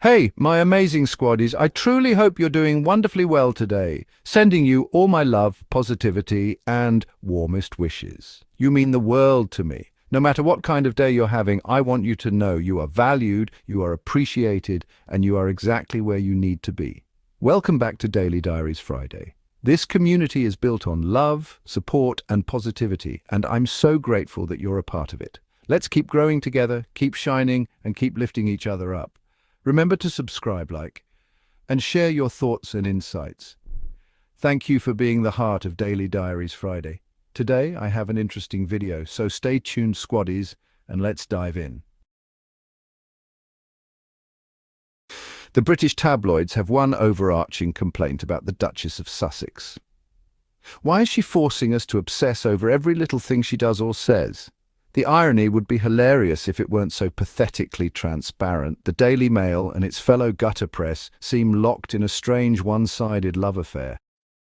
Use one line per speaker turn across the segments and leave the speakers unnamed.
Hey, my amazing squaddies, I truly hope you're doing wonderfully well today. Sending you all my love, positivity, and warmest wishes. You mean the world to me. No matter what kind of day you're having, I want you to know you are valued, you are appreciated, and you are exactly where you need to be. Welcome back to Daily Diaries Friday. This community is built on love, support, and positivity, and I'm so grateful that you're a part of it. Let's keep growing together, keep shining, and keep lifting each other up. Remember to subscribe, and share your thoughts and insights. Thank you for being the heart of Daily Diaries Friday. Today, I have an interesting video, so stay tuned, squaddies, and let's dive in. The British tabloids have one overarching complaint about the Duchess of Sussex. Why is she forcing us to obsess over every little thing she does or says? The irony would be hilarious if it weren't so pathetically transparent. The Daily Mail and its fellow gutter press seem locked in a strange one-sided love affair.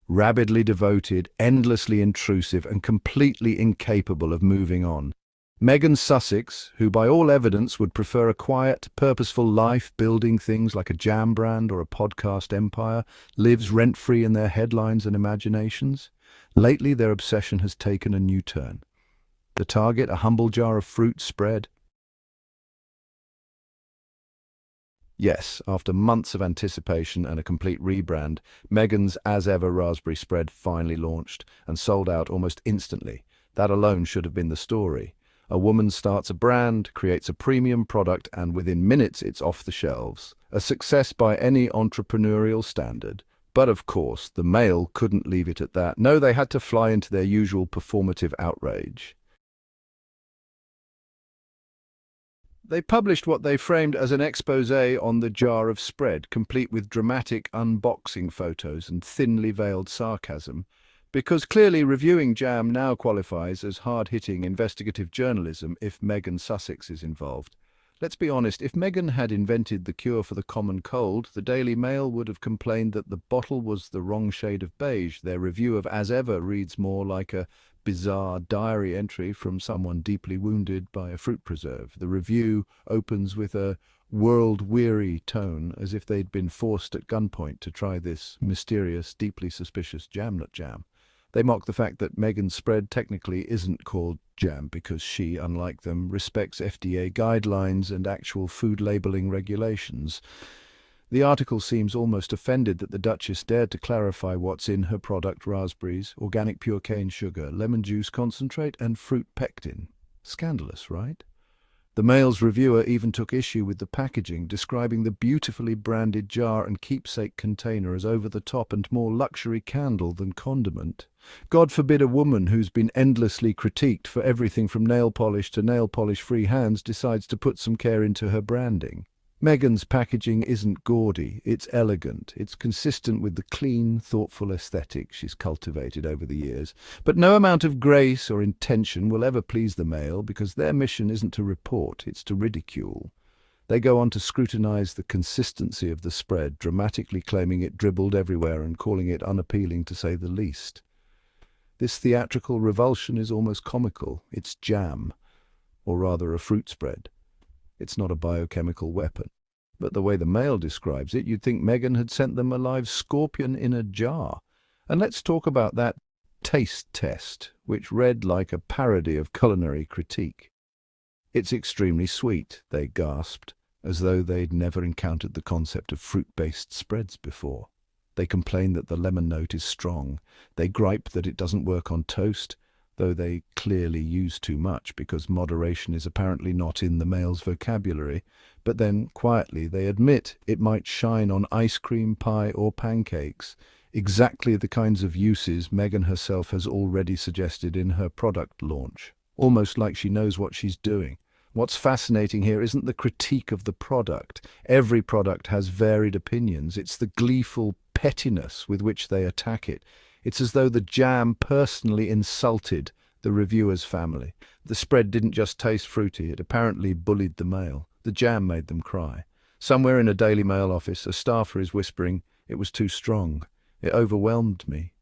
Rabidly devoted, endlessly intrusive, and completely incapable of moving on. Meghan's Sussex, who by all evidence would prefer a quiet, purposeful life building things like a jam brand or a podcast empire, lives rent-free in their headlines and imaginations. Lately, their obsession has taken a new turn. The target, a humble jar of fruit spread? Yes, after months of anticipation and a complete rebrand, Meghan's as ever raspberry spread finally launched and sold out almost instantly. That alone should have been the story. A woman starts a brand, creates a premium product, and within minutes it's off the shelves. A success by any entrepreneurial standard. But of course, the Mail couldn't leave it at that. No, they had to fly into their usual performative outrage. They published what they framed as an exposé on the jar of spread, complete with dramatic unboxing photos and thinly veiled sarcasm, because clearly reviewing jam now qualifies as hard-hitting investigative journalism if Meghan Sussex is involved. Let's be honest, if Meghan had invented the cure for the common cold, the Daily Mail would have complained that the bottle was the wrong shade of beige. Their review of As Ever reads more like a bizarre diary entry from someone deeply wounded by a fruit preserve. The review opens with a world-weary tone, as if they'd been forced at gunpoint to try this mysterious, deeply suspicious jamnut jam. They mock the fact that Meghan's spread technically isn't called jam because she, unlike them, respects FDA guidelines and actual food labeling regulations. The article seems almost offended that the Duchess dared to clarify what's in her product: raspberries, organic pure cane sugar, lemon juice concentrate, and fruit pectin. Scandalous, right? The Mail's reviewer even took issue with the packaging, describing the beautifully branded jar and keepsake container as over-the-top and more luxury candle than condiment. God forbid a woman who's been endlessly critiqued for everything from nail polish to nail polish-free hands decides to put some care into her branding. Meghan's packaging isn't gaudy, it's elegant, it's consistent with the clean, thoughtful aesthetic she's cultivated over the years. But no amount of grace or intention will ever please the Mail, because their mission isn't to report, it's to ridicule. They go on to scrutinize the consistency of the spread, dramatically claiming it dribbled everywhere and calling it unappealing to say the least. This theatrical revulsion is almost comical. It's jam, or rather a fruit spread. It's not a biochemical weapon. But the way the Mail describes it, you'd think Meghan had sent them a live scorpion in a jar. And let's talk about that taste test, which read like a parody of culinary critique. It's extremely sweet, they gasped, as though they'd never encountered the concept of fruit-based spreads before. They complain that the lemon note is strong. They gripe that it doesn't work on toast, though they clearly use too much because moderation is apparently not in the Mail's vocabulary. But then, quietly, they admit it might shine on ice cream, pie, or pancakes, exactly the kinds of uses Meghan herself has already suggested in her product launch, almost like she knows what she's doing. What's fascinating here isn't the critique of the product. Every product has varied opinions. It's the gleeful pettiness with which they attack it. It's as though the jam personally insulted the reviewer's family. The spread didn't just taste fruity, it apparently bullied the Mail. The jam made them cry. Somewhere in a Daily Mail office, a staffer is whispering, "It was too strong. It overwhelmed me."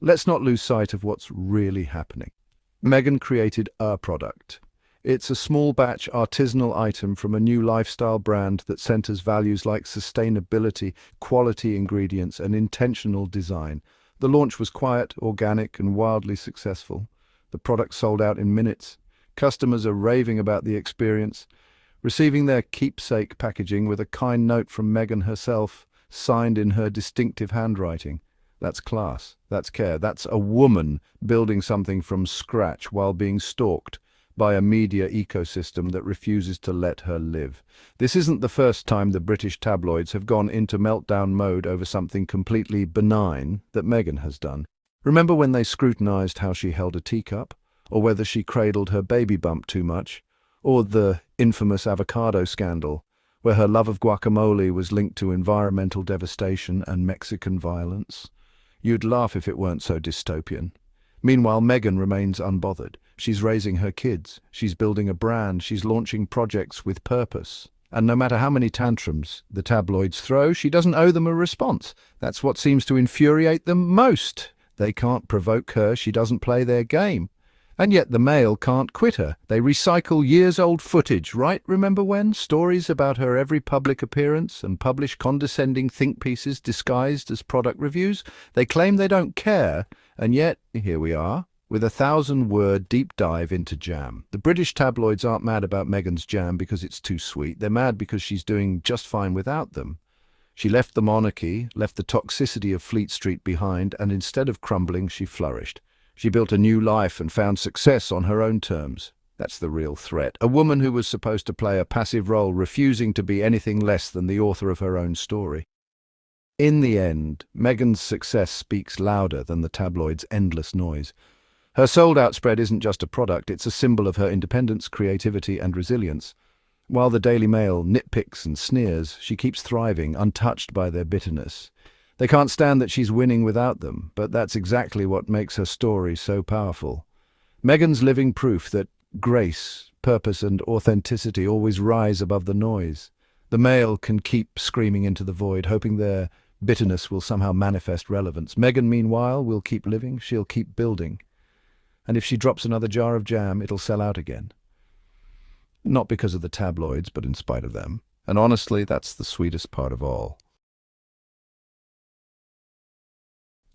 Let's not lose sight of what's really happening. Meghan created a product. It's a small batch artisanal item from a new lifestyle brand that centers values like sustainability, quality ingredients, and intentional design. The launch was quiet, organic, and wildly successful. The product sold out in minutes. Customers are raving about the experience, receiving their keepsake packaging with a kind note from Meghan herself, signed in her distinctive handwriting. That's class, that's care, that's a woman building something from scratch while being stalked by a media ecosystem that refuses to let her live. This isn't the first time the British tabloids have gone into meltdown mode over something completely benign that Meghan has done. Remember when they scrutinized how she held a teacup, or whether she cradled her baby bump too much, or the infamous avocado scandal, where her love of guacamole was linked to environmental devastation and Mexican violence? You'd laugh if it weren't so dystopian. Meanwhile, Meghan remains unbothered. She's raising her kids, she's building a brand, she's launching projects with purpose. And no matter how many tantrums the tabloids throw, she doesn't owe them a response. That's what seems to infuriate them most. They can't provoke her, she doesn't play their game. And yet the Mail can't quit her. They recycle years-old footage, right? Remember when? Stories about her every public appearance and publish condescending think pieces disguised as product reviews. They claim they don't care, and yet here we are, with a 1,000-word deep dive into jam. The British tabloids aren't mad about Meghan's jam because it's too sweet. They're mad because she's doing just fine without them. She left the monarchy, left the toxicity of Fleet Street behind, and instead of crumbling, she flourished. She built a new life and found success on her own terms. That's the real threat. A woman who was supposed to play a passive role, refusing to be anything less than the author of her own story. In the end, Meghan's success speaks louder than the tabloids' endless noise. Her sold-out spread isn't just a product, it's a symbol of her independence, creativity, and resilience. While the Daily Mail nitpicks and sneers, she keeps thriving, untouched by their bitterness. They can't stand that she's winning without them, but that's exactly what makes her story so powerful. Meghan's living proof that grace, purpose, and authenticity always rise above the noise. The Mail can keep screaming into the void, hoping their bitterness will somehow manifest relevance. Meghan, meanwhile, will keep living, she'll keep building. And if she drops another jar of jam, it'll sell out again. Not because of the tabloids, but in spite of them. And honestly, that's the sweetest part of all.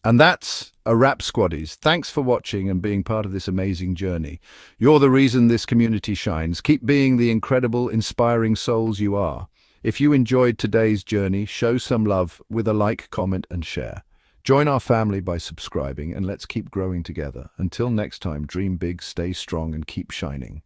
And that's a wrap, squaddies. Thanks for watching and being part of this amazing journey. You're the reason this community shines. Keep being the incredible, inspiring souls you are. If you enjoyed today's journey, show some love with a like, comment, and share. Join our family by subscribing, and let's keep growing together. Until next time, dream big, stay strong, and keep shining.